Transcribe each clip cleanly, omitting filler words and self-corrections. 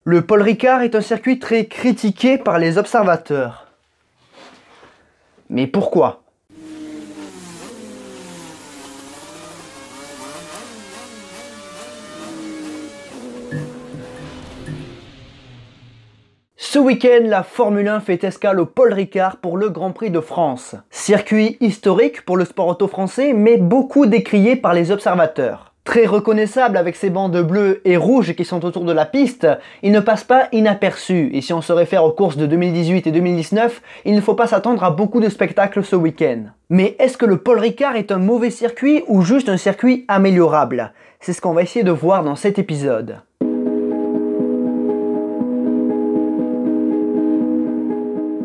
Le Paul Ricard est un circuit très critiqué par les observateurs. Mais pourquoi ? Ce week-end, la Formule 1 fait escale au Paul Ricard pour le Grand Prix de France. Circuit historique pour le sport auto français, mais beaucoup décrié par les observateurs. Très reconnaissable avec ses bandes bleues et rouges qui sont autour de la piste, il ne passe pas inaperçu. Et si on se réfère aux courses de 2018 et 2019, il ne faut pas s'attendre à beaucoup de spectacles ce week-end. Mais est-ce que le Paul Ricard est un mauvais circuit ou juste un circuit améliorable? C'est ce qu'on va essayer de voir dans cet épisode.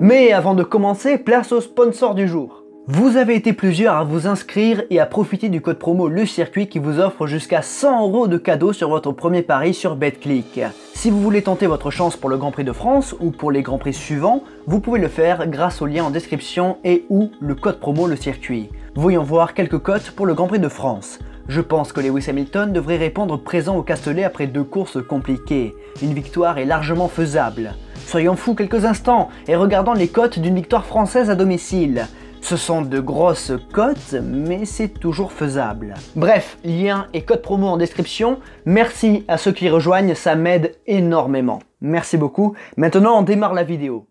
Mais avant de commencer, place au sponsor du jour. Vous avez été plusieurs à vous inscrire et à profiter du code promo Le Circuit qui vous offre jusqu'à 100 € de cadeaux sur votre premier pari sur BetClick. Si vous voulez tenter votre chance pour le Grand Prix de France ou pour les Grands Prix suivants, vous pouvez le faire grâce au lien en description et ou le code promo Le Circuit. Voyons voir quelques cotes pour le Grand Prix de France. Je pense que Lewis Hamilton devrait répondre présent au Castellet après 2 courses compliquées. Une victoire est largement faisable. Soyons fous quelques instants et regardons les cotes d'une victoire française à domicile. Ce sont de grosses cotes, mais c'est toujours faisable. Bref, lien et code promo en description. Merci à ceux qui rejoignent, ça m'aide énormément. Merci beaucoup. Maintenant, on démarre la vidéo.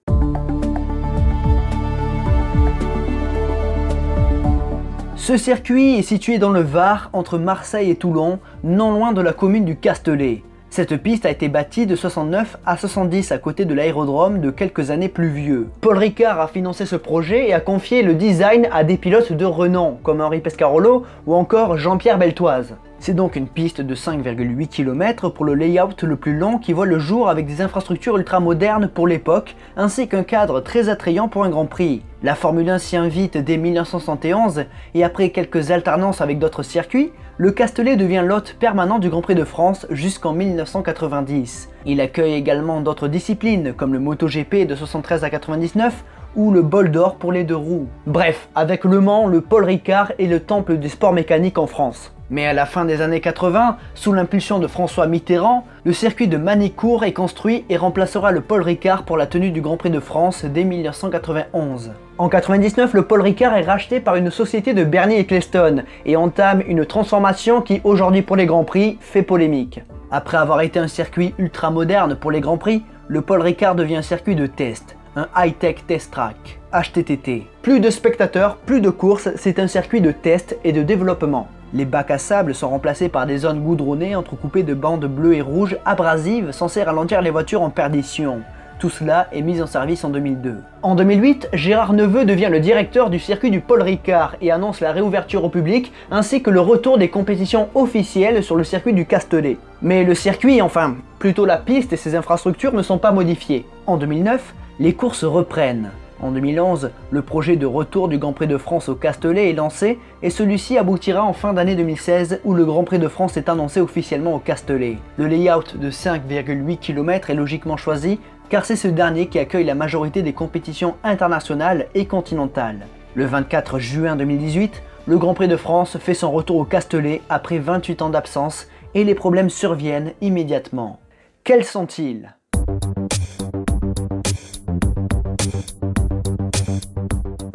Ce circuit est situé dans le Var, entre Marseille et Toulon, non loin de la commune du Castellet. Cette piste a été bâtie de 69 à 70 à côté de l'aérodrome de quelques années plus vieux. Paul Ricard a financé ce projet et a confié le design à des pilotes de renom comme Henri Pescarolo ou encore Jean-Pierre Beltoise. C'est donc une piste de 5,8 km pour le layout le plus long qui voit le jour avec des infrastructures ultra modernes pour l'époque, ainsi qu'un cadre très attrayant pour un Grand Prix. La Formule 1 s'y invite dès 1971 et après quelques alternances avec d'autres circuits, le Castellet devient l'hôte permanent du Grand Prix de France jusqu'en 1990. Il accueille également d'autres disciplines comme le MotoGP de 73 à 99 ou le bol d'or pour les 2 roues. Bref, avec Le Mans, le Paul Ricard est le temple du sport mécanique en France. Mais à la fin des années 80, sous l'impulsion de François Mitterrand, le circuit de Manicourt est construit et remplacera le Paul Ricard pour la tenue du Grand Prix de France dès 1991. En 99, le Paul Ricard est racheté par une société de Bernie Ecclestone et entame une transformation qui aujourd'hui pour les Grands Prix fait polémique. Après avoir été un circuit ultra moderne pour les Grands Prix, le Paul Ricard devient un circuit de test. Un high-tech test track, HTTT. Plus de spectateurs, plus de courses, c'est un circuit de test et de développement. Les bacs à sable sont remplacés par des zones goudronnées entrecoupées de bandes bleues et rouges abrasives censées ralentir les voitures en perdition. Tout cela est mis en service en 2002. En 2008, Gérard Neveu devient le directeur du circuit du Paul Ricard et annonce la réouverture au public ainsi que le retour des compétitions officielles sur le circuit du Castellet. Mais le circuit, enfin plutôt la piste et ses infrastructures ne sont pas modifiées. En 2009, les courses reprennent. En 2011, le projet de retour du Grand Prix de France au Castellet est lancé et celui-ci aboutira en fin d'année 2016 où le Grand Prix de France est annoncé officiellement au Castellet. Le layout de 5,8 km est logiquement choisi car c'est ce dernier qui accueille la majorité des compétitions internationales et continentales. Le 24 juin 2018, le Grand Prix de France fait son retour au Castellet après 28 ans d'absence et les problèmes surviennent immédiatement. Quels sont-ils ?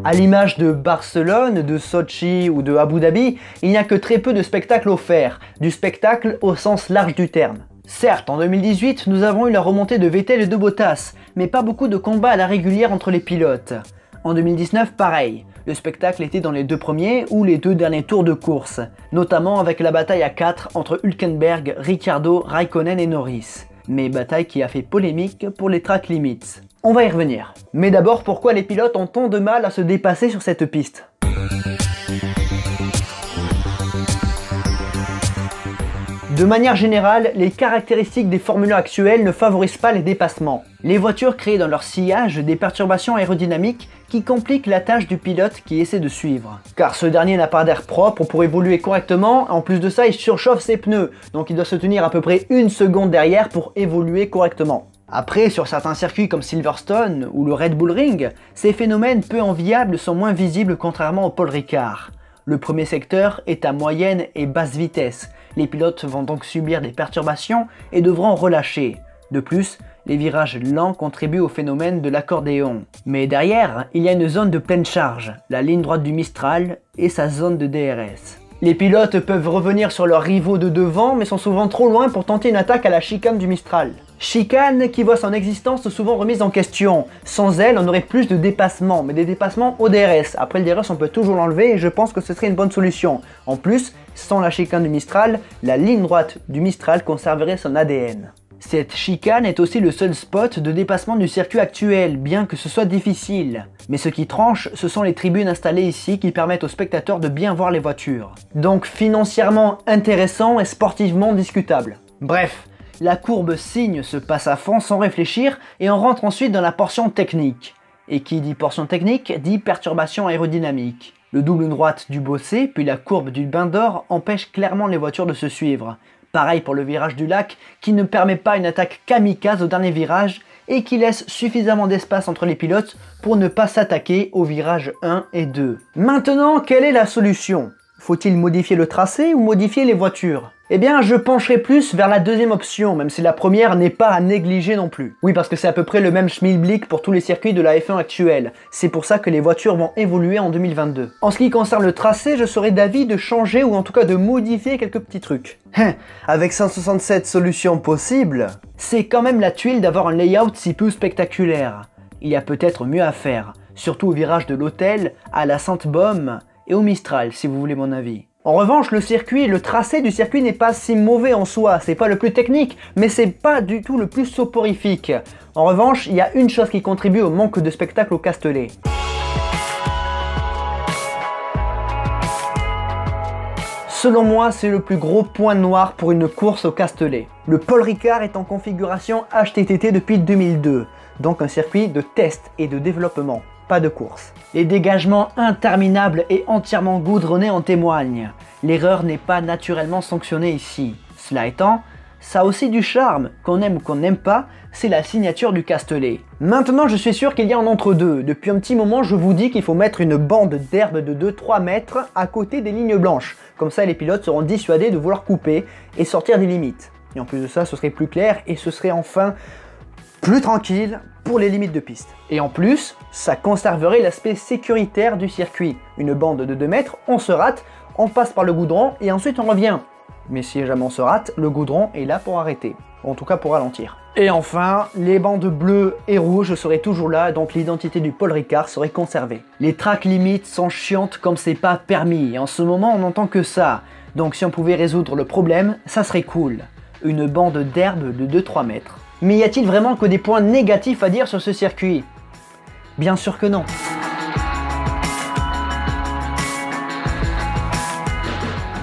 À l'image de Barcelone, de Sochi ou de Abu Dhabi, il n'y a que très peu de spectacles offerts, du spectacle au sens large du terme. Certes, en 2018, nous avons eu la remontée de Vettel et de Bottas, mais pas beaucoup de combats à la régulière entre les pilotes. En 2019, pareil, le spectacle était dans les 2 premiers ou les 2 derniers tours de course, notamment avec la bataille à 4 entre Hülkenberg, Ricciardo, Raikkonen et Norris. Mais bataille qui a fait polémique pour les track limits. On va y revenir. Mais d'abord, pourquoi les pilotes ont tant de mal à se dépasser sur cette piste ? De manière générale, les caractéristiques des Formule 1 actuelles ne favorisent pas les dépassements. Les voitures créent dans leur sillage des perturbations aérodynamiques qui compliquent la tâche du pilote qui essaie de suivre. Car ce dernier n'a pas d'air propre pour évoluer correctement, en plus de ça il surchauffe ses pneus, donc il doit se tenir à peu près 1 seconde derrière pour évoluer correctement. Après, sur certains circuits comme Silverstone ou le Red Bull Ring, ces phénomènes peu enviables sont moins visibles contrairement au Paul Ricard. Le premier secteur est à moyenne et basse vitesse. Les pilotes vont donc subir des perturbations et devront relâcher. De plus, les virages lents contribuent au phénomène de l'accordéon. Mais derrière, il y a une zone de pleine charge, la ligne droite du Mistral et sa zone de DRS. Les pilotes peuvent revenir sur leurs rivaux de devant mais sont souvent trop loin pour tenter une attaque à la chicane du Mistral. Chicane qui voit son existence souvent remise en question. Sans elle, on aurait plus de dépassements, mais des dépassements au DRS. Après le DRS, on peut toujours l'enlever et je pense que ce serait une bonne solution. En plus, sans la chicane du Mistral, la ligne droite du Mistral conserverait son ADN. Cette chicane est aussi le seul spot de dépassement du circuit actuel, bien que ce soit difficile. Mais ce qui tranche, ce sont les tribunes installées ici qui permettent aux spectateurs de bien voir les voitures. Donc financièrement intéressant et sportivement discutable. Bref, la courbe signe se passe à fond sans réfléchir et on rentre ensuite dans la portion technique. Et qui dit portion technique, dit perturbation aérodynamique. Le double droite du Bossé, puis la courbe du Bain d'Or empêchent clairement les voitures de se suivre. Pareil pour le virage du lac qui ne permet pas une attaque kamikaze au dernier virage et qui laisse suffisamment d'espace entre les pilotes pour ne pas s'attaquer aux virages 1 et 2. Maintenant, quelle est la solution? Faut-il modifier le tracé ou modifier les voitures? Eh bien, je pencherai plus vers la deuxième option, même si la première n'est pas à négliger non plus. Oui, parce que c'est à peu près le même schmilblick pour tous les circuits de la F1 actuelle. C'est pour ça que les voitures vont évoluer en 2022. En ce qui concerne le tracé, je serais d'avis de changer ou en tout cas de modifier quelques petits trucs. Avec 167 solutions possibles, c'est quand même la tuile d'avoir un layout si peu spectaculaire. Il y a peut-être mieux à faire, surtout au virage de l'Hôtel, à la Sainte-Baume et au Mistral, si vous voulez mon avis. En revanche, le tracé du circuit n'est pas si mauvais en soi, c'est pas le plus technique, mais c'est pas du tout le plus soporifique. En revanche, il y a une chose qui contribue au manque de spectacle au Castellet. Selon moi, c'est le plus gros point noir pour une course au Castellet. Le Paul Ricard est en configuration HTTT depuis 2002, donc un circuit de test et de développement. Pas de course. Les dégagements interminables et entièrement goudronnés en témoignent. L'erreur n'est pas naturellement sanctionnée ici. Cela étant, ça a aussi du charme, qu'on aime ou qu'on n'aime pas, c'est la signature du Castellet. Maintenant, je suis sûr qu'il y a un entre-deux. Depuis un petit moment, je vous dis qu'il faut mettre une bande d'herbe de 2-3 mètres à côté des lignes blanches. Comme ça, les pilotes seront dissuadés de vouloir couper et sortir des limites. Et en plus de ça, ce serait plus clair et ce serait enfin plus tranquille pour les limites de piste. Et en plus, ça conserverait l'aspect sécuritaire du circuit. Une bande de 2 mètres, on se rate, on passe par le goudron et ensuite on revient. Mais si jamais on se rate, le goudron est là pour arrêter. En tout cas pour ralentir. Et enfin, les bandes bleues et rouges seraient toujours là, donc l'identité du Paul Ricard serait conservée. Les track limites sont chiantes comme c'est pas permis, et en ce moment on n'entend que ça. Donc si on pouvait résoudre le problème, ça serait cool. Une bande d'herbe de 2-3 mètres. Mais y a-t-il vraiment que des points négatifs à dire sur ce circuit? Bien sûr que non.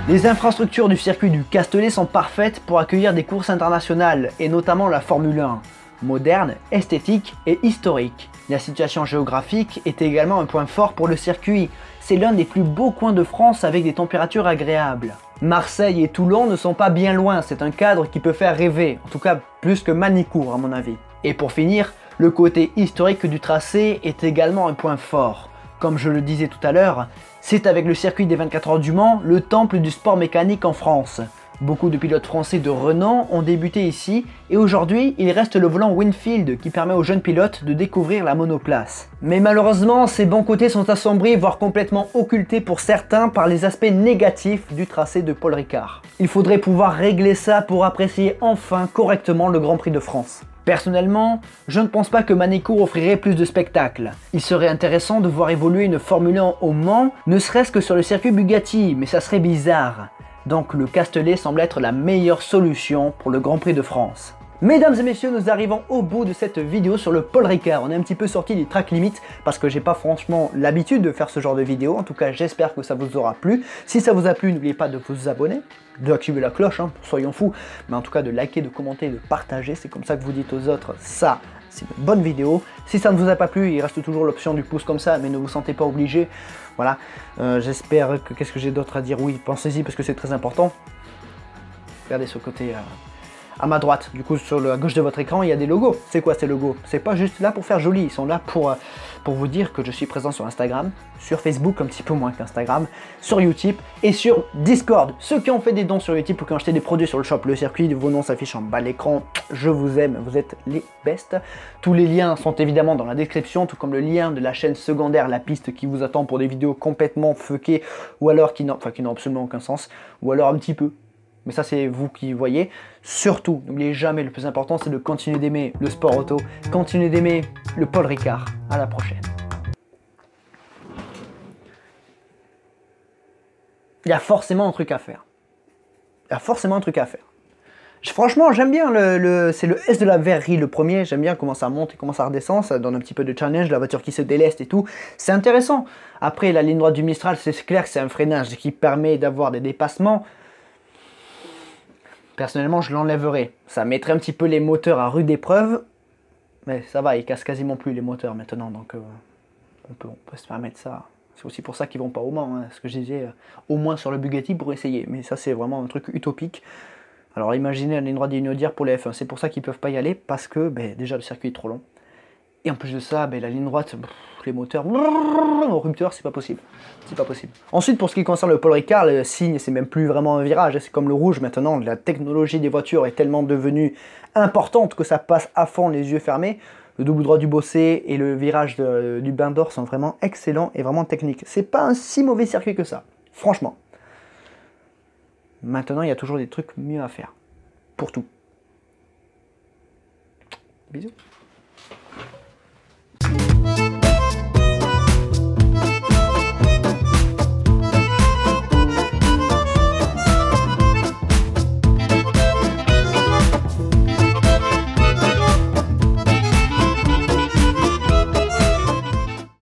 Les infrastructures du circuit du Castellet sont parfaites pour accueillir des courses internationales, et notamment la Formule 1. Moderne, esthétique et historique. La situation géographique est également un point fort pour le circuit. C'est l'un des plus beaux coins de France avec des températures agréables. Marseille et Toulon ne sont pas bien loin, c'est un cadre qui peut faire rêver, en tout cas plus que Manicourt à mon avis. Et pour finir, le côté historique du tracé est également un point fort. Comme je le disais tout à l'heure, c'est avec le circuit des 24 heures du Mans, le temple du sport mécanique en France. Beaucoup de pilotes français de renom ont débuté ici et aujourd'hui il reste le volant Winfield qui permet aux jeunes pilotes de découvrir la monoplace. Mais malheureusement ces bons côtés sont assombris voire complètement occultés pour certains par les aspects négatifs du tracé de Paul Ricard. Il faudrait pouvoir régler ça pour apprécier enfin correctement le Grand Prix de France. Personnellement, je ne pense pas que Manicourt offrirait plus de spectacles. Il serait intéressant de voir évoluer une Formule 1 au Mans, ne serait-ce que sur le circuit Bugatti, mais ça serait bizarre. Donc le Castellet semble être la meilleure solution pour le Grand Prix de France. Mesdames et messieurs, nous arrivons au bout de cette vidéo sur le Paul Ricard. On est un petit peu sorti des track limites parce que j'ai pas franchement l'habitude de faire ce genre de vidéo. En tout cas, j'espère que ça vous aura plu. Si ça vous a plu, n'oubliez pas de vous abonner, d'activer la cloche, soyons fous. Mais en tout cas, de liker, de commenter, de partager. C'est comme ça que vous dites aux autres, ça, c'est une bonne vidéo. Si ça ne vous a pas plu, il reste toujours l'option du pouce comme ça, mais ne vous sentez pas obligé. Voilà, j'espère que... Qu'est-ce que j'ai d'autre à dire? Oui, pensez-y parce que c'est très important. Regardez ce côté... À ma droite, du coup, sur la gauche de votre écran, il y a des logos. C'est quoi ces logos? C'est pas juste là pour faire joli, ils sont là pour vous dire que je suis présent sur Instagram, sur Facebook, un petit peu moins qu'Instagram, sur Utip et sur Discord. Ceux qui ont fait des dons sur Utip ou qui ont acheté des produits sur le shop Le Circuit, vos noms s'affichent en bas de l'écran. Je vous aime, vous êtes les bestes. Tous les liens sont évidemment dans la description, tout comme le lien de la chaîne secondaire, la piste qui vous attend pour des vidéos complètement fuckées ou alors qui n'ont absolument aucun sens, ou alors un petit peu. Mais ça, c'est vous qui voyez. Surtout, n'oubliez jamais, le plus important, c'est de continuer d'aimer le sport auto, continuer d'aimer le Paul Ricard. À la prochaine. Il y a forcément un truc à faire. Il y a forcément un truc à faire. Franchement, j'aime bien c'est le S de la verrerie, le premier. J'aime bien comment ça monte et comment ça redescend. Ça donne un petit peu de challenge, la voiture qui se déleste et tout. C'est intéressant. Après, la ligne droite du Mistral, c'est clair que c'est un freinage qui permet d'avoir des dépassements. Personnellement, je l'enlèverais. Ça mettrait un petit peu les moteurs à rude épreuve. Mais ça va, ils cassent quasiment plus les moteurs maintenant. Donc, on peut se permettre ça. C'est aussi pour ça qu'ils vont pas au Mans. Hein, ce que je disais, au moins sur le Bugatti pour essayer. Mais ça, c'est vraiment un truc utopique. Alors, imaginez la ligne droite d'Inaudière pour les F1. C'est pour ça qu'ils peuvent pas y aller. Parce que, déjà, le circuit est trop long. Et en plus de ça, la ligne droite, les moteurs, au rupteur, c'est pas possible. C'est pas possible. Ensuite, pour ce qui concerne le Paul Ricard, le signe, c'est même plus vraiment un virage. C'est comme le rouge maintenant. La technologie des voitures est tellement devenue importante que ça passe à fond les yeux fermés. Le double droit du Bossé et le virage du Bain d'Or sont vraiment excellents et vraiment techniques. C'est pas un si mauvais circuit que ça, franchement. Maintenant, il y a toujours des trucs mieux à faire. Pour tout. Bisous.